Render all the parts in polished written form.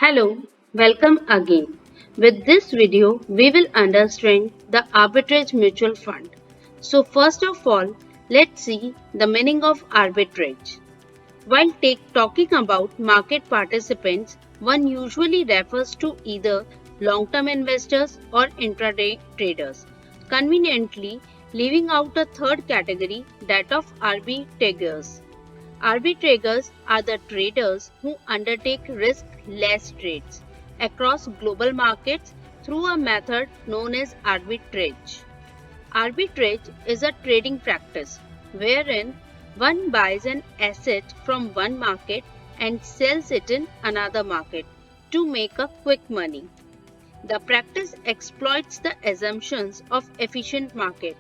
Hello, welcome again. With this video, we will understand the arbitrage mutual fund. So first of all, let's see the meaning of arbitrage. While talking about market participants, one usually refers to either long-term investors or intraday traders, conveniently leaving out a third category, that of arbitrators. Arbitrageurs are the traders who undertake risk-less trades across global markets through a method known as arbitrage. Arbitrage is a trading practice wherein one buys an asset from one market and sells it in another market to make a quick money. The practice exploits the assumptions of efficient market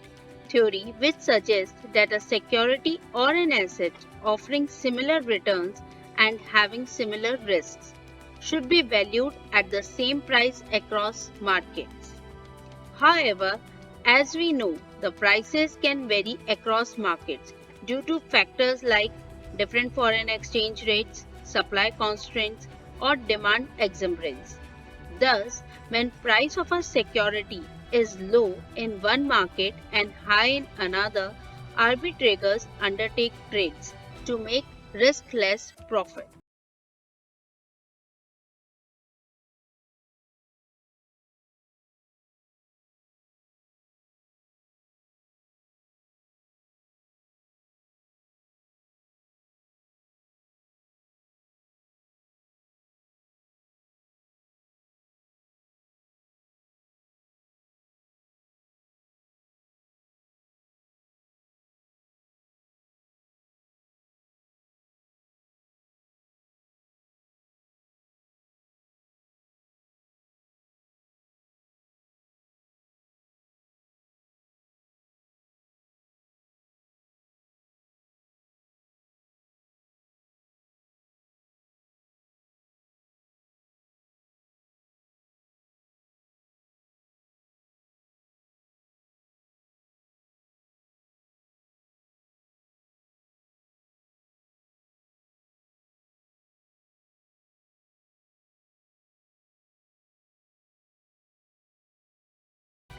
theory, which suggests that a security or an asset offering similar returns and having similar risks should be valued at the same price across markets. However, as we know, the prices can vary across markets due to factors like different foreign exchange rates, supply constraints, or demand exuberance. Thus, when price of a security is low in one market and high in another, arbitrageurs undertake trades to make risk-less profit.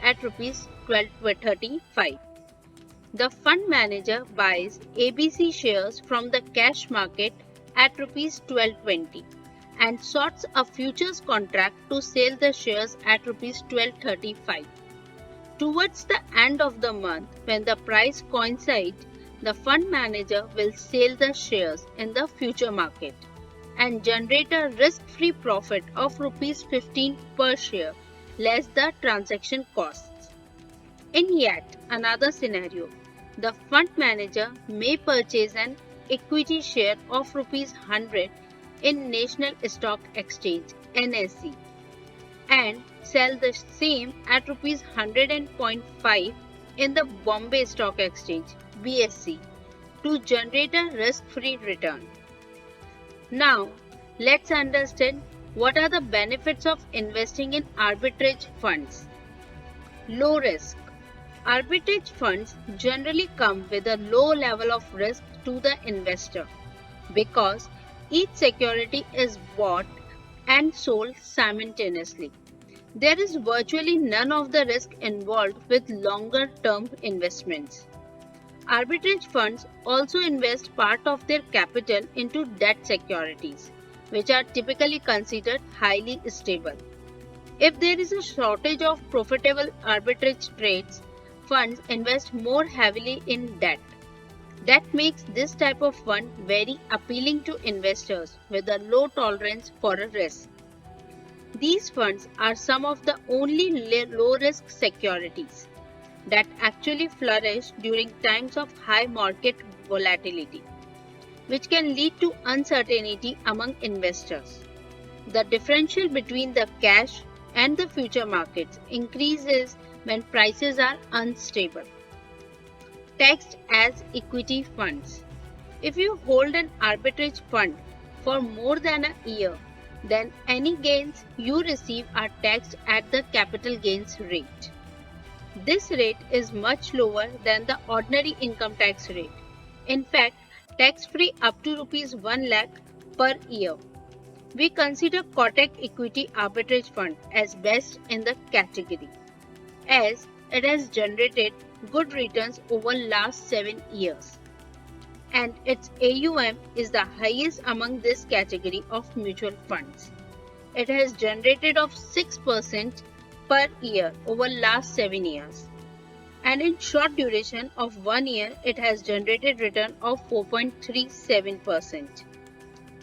At rupees 1235. The fund manager buys ABC shares from the cash market at rupees 1220 and sorts a futures contract to sell the shares at rupees 1235. Towards the end of the month, when the price coincides, the fund manager will sell the shares in the future market and generate a risk-free profit of rupees 15 per share, less the transaction costs. In yet another scenario, the fund manager may purchase an equity share of rupees 100 in National Stock Exchange (NSE) and sell the same at rupees 100.5 in the Bombay Stock Exchange (BSE) to generate a risk-free return. Now, let's understand what are the benefits of investing in arbitrage funds. Low risk. Arbitrage funds generally come with a low level of risk to the investor because each security is bought and sold simultaneously. There is virtually none of the risk involved with longer term investments. Arbitrage funds also invest part of their capital into debt securities, which are typically considered highly stable. If there is a shortage of profitable arbitrage trades, funds invest more heavily in debt. That makes this type of fund very appealing to investors with a low tolerance for a risk. These funds are some of the only low risk securities that actually flourish during times of high market volatility, which can lead to uncertainty among investors. The differential between the cash and the future markets increases when prices are unstable. Taxed as equity funds. If you hold an arbitrage fund for more than a year, then any gains you receive are taxed at the capital gains rate. This rate is much lower than the ordinary income tax rate. In fact, tax free up to rupees 1 lakh per year. We consider Kotak Equity Arbitrage Fund as best in the category, as it has generated good returns over last 7 years, and its AUM is the highest among this category of mutual funds. It has generated of 6% per year over last 7 years, and in short duration of 1 year it has generated return of 4.37%.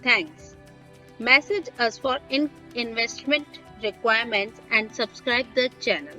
Thanks. Message us for investment requirements and subscribe the channel.